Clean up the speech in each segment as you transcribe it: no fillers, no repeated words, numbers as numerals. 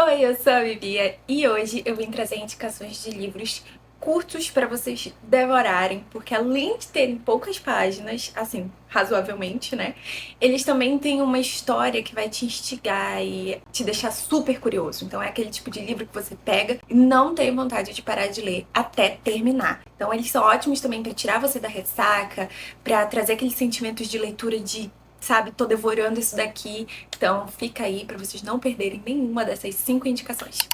Oi, eu sou a Bibia e hoje eu vim trazer indicações de livros curtos para vocês devorarem, porque além de terem poucas páginas, assim, razoavelmente, né? Eles também têm uma história que vai te instigar e te deixar super curioso. Então é aquele tipo de livro que você pega e não tem vontade de parar de ler até terminar. Então eles são ótimos também para tirar você da ressaca, para trazer aqueles sentimentos de leitura de sabe, tô devorando isso daqui. Então fica aí pra vocês não perderem nenhuma dessas 5 indicações.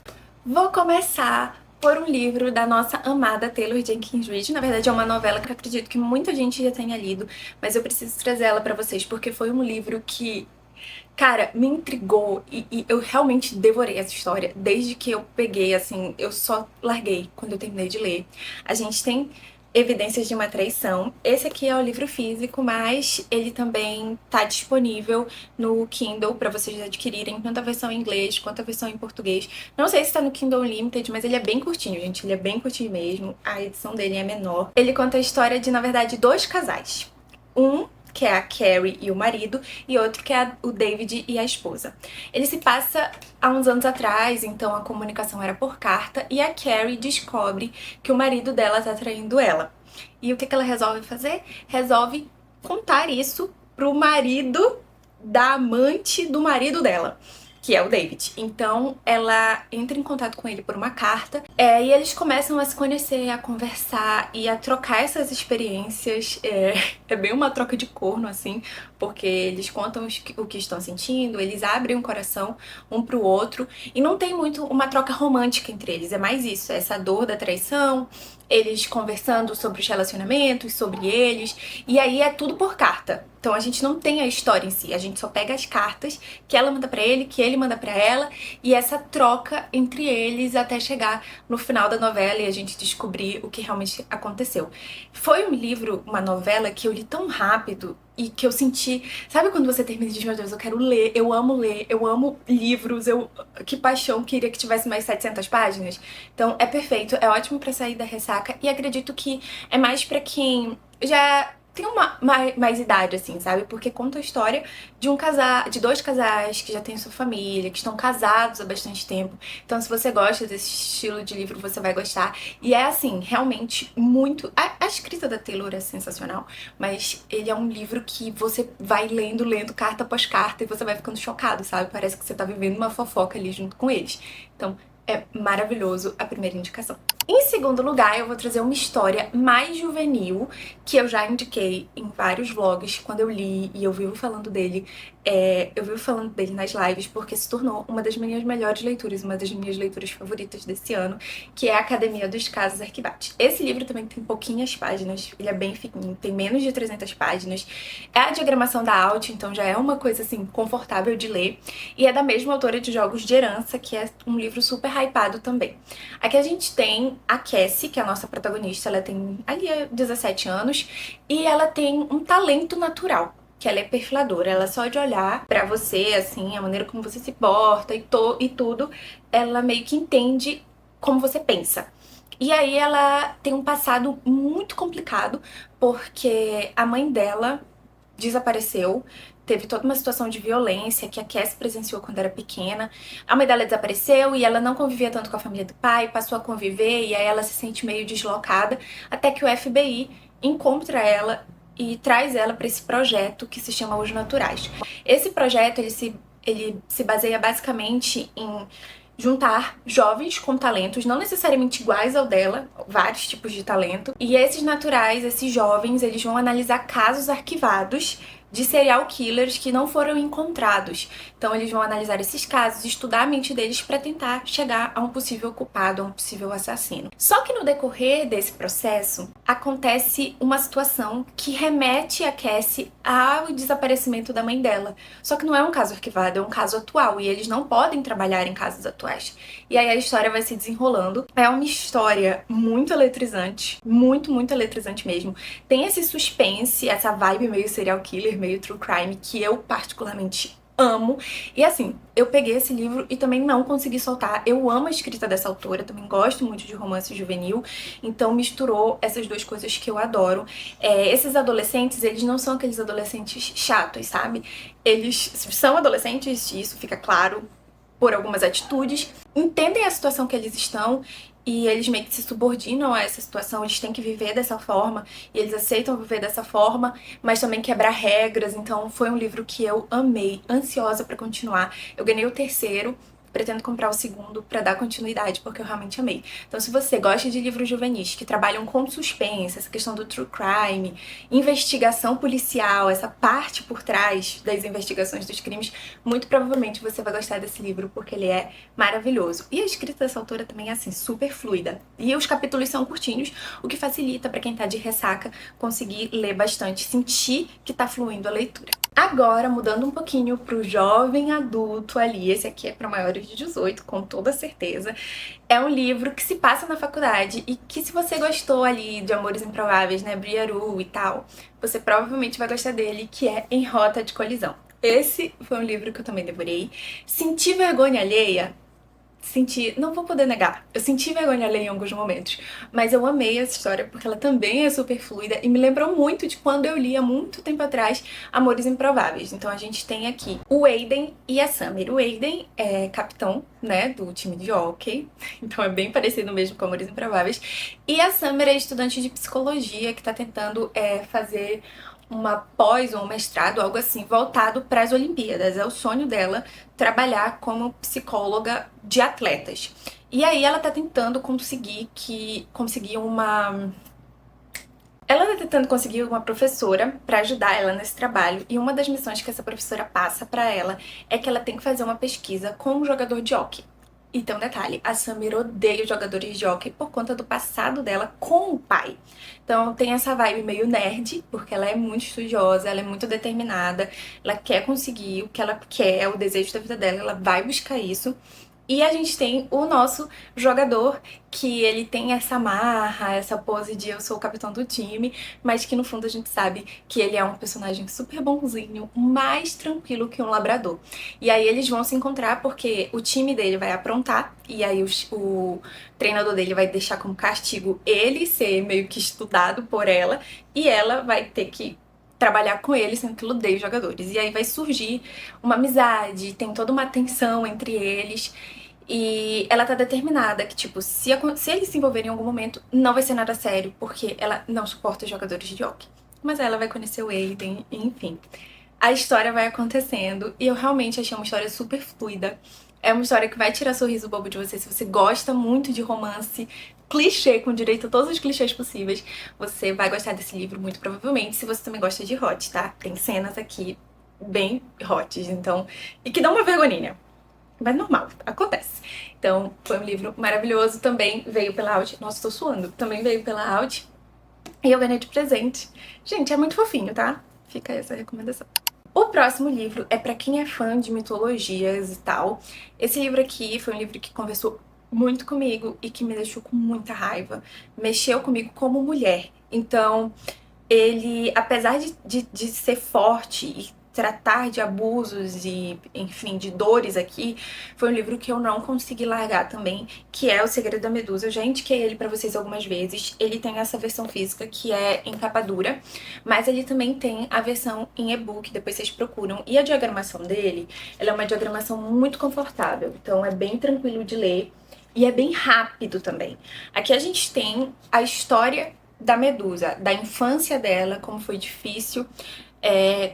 Vou começar por um livro da nossa amada Taylor Jenkins Reid. Na verdade é uma novela que eu acredito que muita gente já tenha lido, mas eu preciso trazer ela pra vocês porque foi um livro que, cara, me intrigou e eu realmente devorei essa história. Desde que eu peguei, assim, eu só larguei quando eu terminei de ler. A gente tem Evidências de uma Traição. Esse aqui é o livro físico, mas ele também tá disponível no Kindle para vocês adquirirem, tanto a versão em inglês quanto a versão em português. Não sei se tá no Kindle Unlimited, mas ele é bem curtinho, gente. Ele é bem curtinho mesmo. A edição dele é menor. Ele conta a história de, na verdade, 2 casais. Que é a Carrie e o marido, e outro que é o David e a esposa. Ele se passa há uns anos atrás, então a comunicação era por carta, e a Carrie descobre que o marido dela tá traindo ela. E o que ela resolve fazer? Resolve contar isso pro marido da amante do marido dela, que é o David. Então ela entra em contato com ele por uma carta, e eles começam a se conhecer, a conversar e a trocar essas experiências. É bem uma troca de corno, assim, porque eles contam o que estão sentindo, eles abrem o coração um pro outro, e não tem muito uma troca romântica entre eles, é mais isso, essa dor da traição, eles conversando sobre os relacionamentos, sobre eles, e aí é tudo por carta. Então a gente não tem a história em si, a gente só pega as cartas que ela manda pra ele, que ele manda pra ela, e essa troca entre eles até chegar no final da novela e a gente descobrir o que realmente aconteceu. Foi um livro, uma novela que eu li tão rápido e que eu senti... Sabe quando você termina e diz, meu Deus, eu quero ler, eu amo livros, que paixão, queria que tivesse mais 700 páginas. Então é perfeito, é ótimo pra sair da ressaca e acredito que é mais pra quem já tem uma mais idade, assim, sabe? Porque conta a história de de 2 casais que já têm sua família, que estão casados há bastante tempo. Então, se você gosta desse estilo de livro, você vai gostar. E é, assim, realmente muito... A escrita da Taylor é sensacional, mas ele é um livro que você vai lendo carta após carta e você vai ficando chocado, sabe? Parece que você tá vivendo uma fofoca ali junto com eles. Então, é maravilhoso a primeira indicação. Em segundo lugar, eu vou trazer uma história mais juvenil, que eu já indiquei em vários vlogs quando eu li e eu vivo falando dele. Eu vivo falando dele nas lives porque se tornou uma das minhas melhores leituras, uma das minhas leituras favoritas desse ano, que é a Academia dos Casos Arquivados. Esse livro também tem pouquinhas páginas, ele é bem fininho, tem menos de 300 páginas. É a diagramação da Alt, então já é uma coisa assim confortável de ler. E é da mesma autora de Jogos de Herança, que é um livro super hypado também. Aqui a gente tem a Cassie, que é a nossa protagonista, ela tem ali 17 anos e ela tem um talento natural, que ela é perfiladora. Ela só de olhar pra você, assim, a maneira como você se porta e tudo, ela meio que entende como você pensa. E aí ela tem um passado muito complicado, porque a mãe dela desapareceu, teve toda uma situação de violência que a Cassie presenciou quando era pequena. A mãe dela desapareceu e ela não convivia tanto com a família do pai, passou a conviver e aí ela se sente meio deslocada, até que o FBI encontra ela e traz ela para esse projeto que se chama Os Naturais. Esse projeto, ele se baseia basicamente em juntar jovens com talentos, não necessariamente iguais ao dela, vários tipos de talento, e esses naturais, esses jovens, eles vão analisar casos arquivados de serial killers que não foram encontrados. Então eles vão analisar esses casos, estudar a mente deles para tentar chegar a um possível culpado, a um possível assassino. Só que no decorrer desse processo, acontece uma situação que remete a Cassie ao desaparecimento da mãe dela. Só que não é um caso arquivado, é um caso atual, e eles não podem trabalhar em casos atuais. E aí a história vai se desenrolando. É uma história muito eletrizante, muito eletrizante mesmo. Tem esse suspense, essa vibe meio serial killer, meio true crime, que eu particularmente amo. E assim, eu peguei esse livro e também não consegui soltar. Eu amo a escrita dessa autora, também gosto muito de romance juvenil, então misturou essas 2 coisas que eu adoro. Esses adolescentes, eles não são aqueles adolescentes chatos, sabe? Eles são adolescentes, isso fica claro, por algumas atitudes, entendem a situação que eles estão e eles meio que se subordinam a essa situação, eles têm que viver dessa forma e eles aceitam viver dessa forma, mas também quebrar regras. Então foi um livro que eu amei, ansiosa pra continuar. Eu ganhei o terceiro, pretendo comprar o segundo pra dar continuidade, porque eu realmente amei. Então se você gosta de livros juvenis que trabalham com suspense, essa questão do true crime, investigação policial, essa parte por trás das investigações dos crimes, muito provavelmente você vai gostar desse livro, porque ele é maravilhoso. E a escrita dessa autora também é assim, super fluida. E os capítulos são curtinhos, o que facilita pra quem tá de ressaca conseguir ler bastante, sentir que tá fluindo a leitura. Agora, mudando um pouquinho pro jovem adulto ali, esse aqui é para maiores de 18, com toda certeza. É um livro que se passa na faculdade e que, se você gostou ali de Amores Improváveis, né, Briaru e tal, você provavelmente vai gostar dele, que é Em Rota de Colisão. Esse foi um livro que eu também devorei. Senti vergonha alheia? Senti, não vou poder negar, eu senti vergonha alheia em alguns momentos, mas eu amei essa história porque ela também é super fluida e me lembrou muito de quando eu li há muito tempo atrás Amores Improváveis. Então a gente tem aqui o Aiden e a Summer. O Aiden é capitão, né, do time de hóquei, então é bem parecido mesmo com Amores Improváveis. E a Summer é estudante de psicologia que tá tentando fazer uma pós ou um mestrado, algo assim, voltado para as Olimpíadas. É o sonho dela trabalhar como psicóloga de atletas. E aí ela tá tentando conseguir uma professora para ajudar ela nesse trabalho, e uma das missões que essa professora passa para ela é que ela tem que fazer uma pesquisa com um jogador de hóquei. Então, detalhe, a Summer odeia os jogadores de hóquei por conta do passado dela com o pai. Então tem essa vibe meio nerd, porque ela é muito estudiosa, ela é muito determinada, ela quer conseguir o que ela quer, é o desejo da vida dela, ela vai buscar isso. E a gente tem o nosso jogador, que ele tem essa marra, essa pose de eu sou o capitão do time, mas que no fundo a gente sabe que ele é um personagem super bonzinho, mais tranquilo que um labrador. E aí eles vão se encontrar porque o time dele vai aprontar, e aí o treinador dele vai deixar como castigo ele ser meio que estudado por ela, e ela vai ter que trabalhar com ele, sendo que ele odeia os jogadores. E aí vai surgir uma amizade, tem toda uma tensão entre eles. E ela tá determinada que, tipo, se eles se envolverem em algum momento, não vai ser nada sério, porque ela não suporta os jogadores de hóquei. Mas aí ela vai conhecer o Aiden, enfim. A história vai acontecendo e eu realmente achei uma história super fluida. É uma história que vai tirar sorriso bobo de você. Se você gosta muito de romance, clichê, com direito a todos os clichês possíveis, você vai gostar desse livro, muito provavelmente, se você também gosta de hot, tá? Tem cenas aqui bem hots, então... E que dão uma vergonhinha. Mas normal, acontece. Então, foi um livro maravilhoso. Também veio pela Audi. Nossa, tô suando. Também veio pela Audi. E eu ganhei de presente. Gente, é muito fofinho, tá? Fica aí essa recomendação. O próximo livro é pra quem é fã de mitologias e tal. Esse livro aqui foi um livro que conversou muito comigo e que me deixou com muita raiva. Mexeu comigo como mulher. Então, ele, apesar de ser forte e tratar de abusos e, enfim, de dores aqui, foi um livro que eu não consegui largar também, que é O Segredo da Medusa. Eu já indiquei ele pra vocês algumas vezes. Ele tem essa versão física que é em capa dura, mas ele também tem a versão em e-book, depois vocês procuram. E a diagramação dele, ela é uma diagramação muito confortável, então é bem tranquilo de ler e é bem rápido também. Aqui a gente tem a história da Medusa, da infância dela, como foi difícil,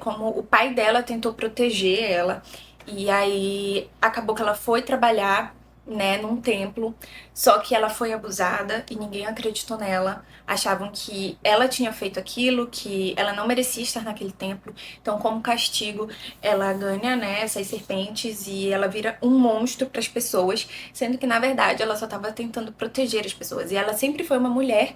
como o pai dela tentou proteger ela, e aí acabou que ela foi trabalhar, né, num templo, só que ela foi abusada e ninguém acreditou nela, achavam que ela tinha feito aquilo, que ela não merecia estar naquele templo, então como castigo ela ganha, né, essas serpentes e ela vira um monstro para as pessoas, sendo que na verdade ela só estava tentando proteger as pessoas, e ela sempre foi uma mulher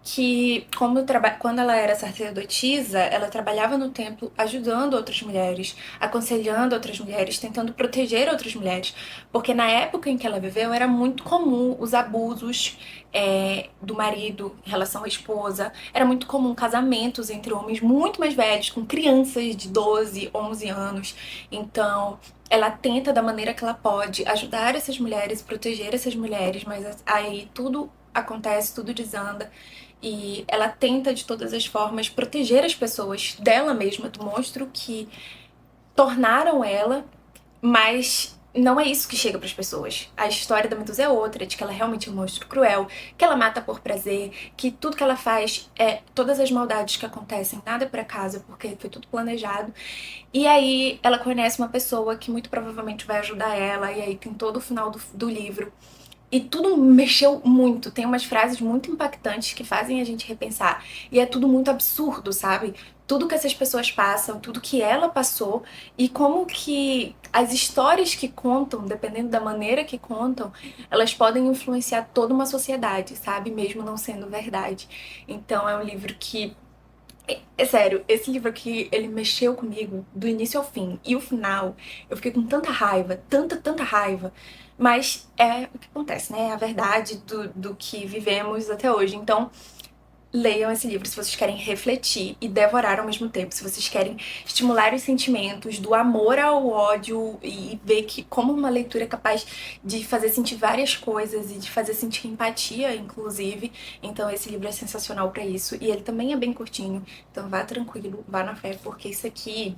que, quando ela era sacerdotisa, ela trabalhava no templo ajudando outras mulheres, aconselhando outras mulheres, tentando proteger outras mulheres, porque na época em que ela viveu era muito comum os abusos do marido em relação à esposa, era muito comum casamentos entre homens muito mais velhos, com crianças de 12, 11 anos, então ela tenta da maneira que ela pode ajudar essas mulheres, proteger essas mulheres, mas aí tudo acontece, tudo desanda. E ela tenta de todas as formas proteger as pessoas dela mesma, do monstro que tornaram ela, mas não é isso que chega pras pessoas. A história da Medusa é outra, de que ela realmente é um monstro cruel, que ela mata por prazer, que tudo que ela faz todas as maldades que acontecem, nada é por acaso, porque foi tudo planejado. E aí ela conhece uma pessoa que muito provavelmente vai ajudar ela, e aí tem todo o final do livro. E tudo mexeu muito, tem umas frases muito impactantes que fazem a gente repensar. E é tudo muito absurdo, sabe? Tudo que essas pessoas passam, tudo que ela passou e como que as histórias que contam, dependendo da maneira que contam, elas podem influenciar toda uma sociedade, sabe? Mesmo não sendo verdade. Então é um livro que é sério, esse livro aqui, ele mexeu comigo do início ao fim. E o final, eu fiquei com tanta raiva, tanta raiva. Mas é o que acontece, né? É a verdade do que vivemos até hoje. Então, leiam esse livro se vocês querem refletir e devorar ao mesmo tempo. Se vocês querem estimular os sentimentos do amor ao ódio e ver que como uma leitura é capaz de fazer sentir várias coisas e de fazer sentir empatia, inclusive. Então esse livro é sensacional pra isso. E ele também é bem curtinho. Então vá tranquilo, vá na fé, porque isso aqui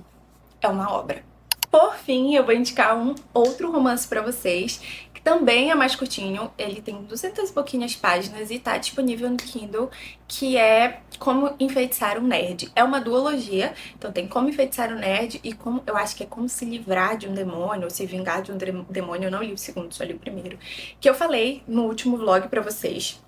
é uma obra. Por fim, eu vou indicar um outro romance pra vocês, que também é mais curtinho. Ele tem 200 e pouquinhas páginas e tá disponível no Kindle, que é Como Enfeitiçar um Nerd. É uma duologia, então tem Como Enfeitiçar um Nerd e como, eu acho que é Como Se Livrar de um Demônio, ou Se Vingar de um Demônio. Eu não li o segundo, só li o primeiro, que eu falei no último vlog pra vocês.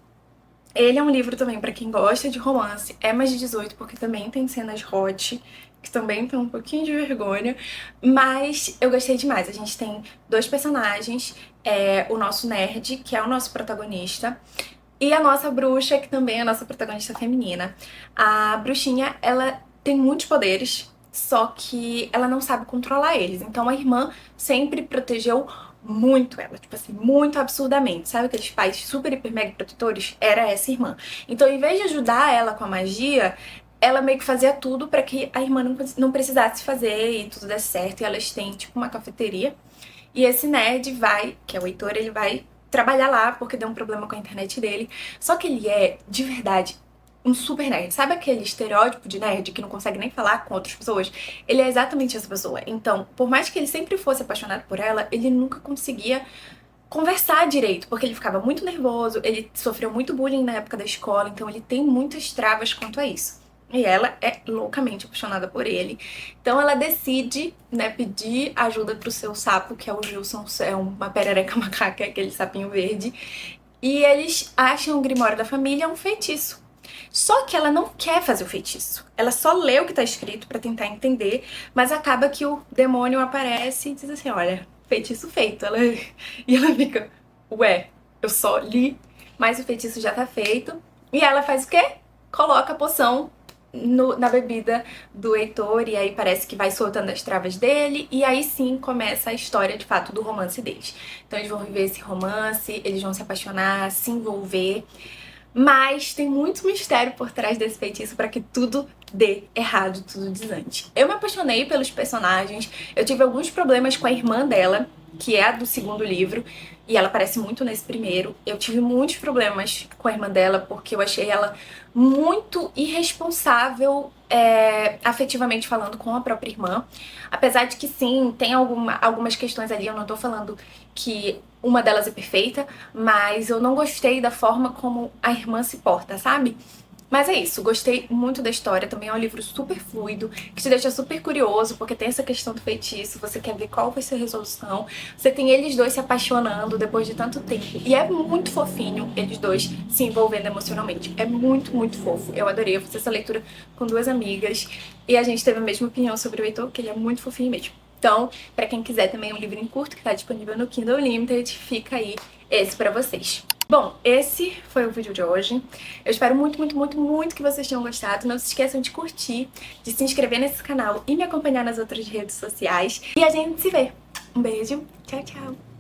Ele é um livro também pra quem gosta de romance, é mais de 18 porque também tem cenas hot, que também tem um pouquinho de vergonha, mas eu gostei demais. A gente tem dois personagens, o nosso nerd, que é o nosso protagonista, e a nossa bruxa, que também é a nossa protagonista feminina. A bruxinha, ela tem muitos poderes, só que ela não sabe controlar eles. Então a irmã sempre protegeu muito ela, tipo assim, muito absurdamente. Sabe aqueles pais super, hiper, mega protetores? Era essa irmã. Então, em vez de ajudar ela com a magia, ela meio que fazia tudo pra que a irmã não precisasse fazer e tudo desse certo. E elas têm, tipo, uma cafeteria. E esse nerd vai, que é o Heitor, ele vai trabalhar lá porque deu um problema com a internet dele. Só que ele é, de verdade, um super nerd. Sabe aquele estereótipo de nerd que não consegue nem falar com outras pessoas? Ele é exatamente essa pessoa. Então, por mais que ele sempre fosse apaixonado por ela, ele nunca conseguia conversar direito, porque ele ficava muito nervoso, ele sofreu muito bullying na época da escola, então ele tem muitas travas quanto a isso. E ela é loucamente apaixonada por ele. Então ela decide, né, pedir ajuda pro seu sapo, que é o Gilson, é uma perereca macaca, aquele sapinho verde. E eles acham o Grimório da família um feitiço. Só que ela não quer fazer o feitiço. Ela só lê o que tá escrito pra tentar entender, mas acaba que o demônio aparece e diz assim, olha, feitiço feito. E ela fica, ué, eu só li, mas o feitiço já tá feito. E ela faz o quê? Coloca a poção na bebida do Heitor, e aí parece que vai soltando as travas dele, e aí sim começa a história de fato do romance deles. Então eles vão viver esse romance, eles vão se apaixonar, se envolver, mas tem muito mistério por trás desse feitiço pra que tudo dê errado, tudo desande. Eu me apaixonei pelos personagens, eu tive alguns problemas com a irmã dela, que é a do segundo livro, e ela aparece muito nesse primeiro. Eu tive muitos problemas com a irmã dela, porque eu achei ela muito irresponsável, afetivamente falando, com a própria irmã. Apesar de que sim, tem algumas questões ali, eu não tô falando que uma delas é perfeita, mas eu não gostei da forma como a irmã se porta, sabe? Mas é isso, gostei muito da história, também é um livro super fluido, que te deixa super curioso, porque tem essa questão do feitiço, você quer ver qual vai ser a resolução, você tem eles dois se apaixonando depois de tanto tempo, e é muito fofinho eles dois se envolvendo emocionalmente, é muito fofo, eu adorei, eu fiz essa leitura com duas amigas, e a gente teve a mesma opinião sobre o Heitor, que ele é muito fofinho mesmo. Então, pra quem quiser também um livrinho curto, que tá disponível no Kindle Unlimited, fica aí esse pra vocês. Bom, esse foi o vídeo de hoje. Eu espero muito que vocês tenham gostado. Não se esqueçam de curtir, de se inscrever nesse canal e me acompanhar nas outras redes sociais. E a gente se vê. Um beijo, tchau!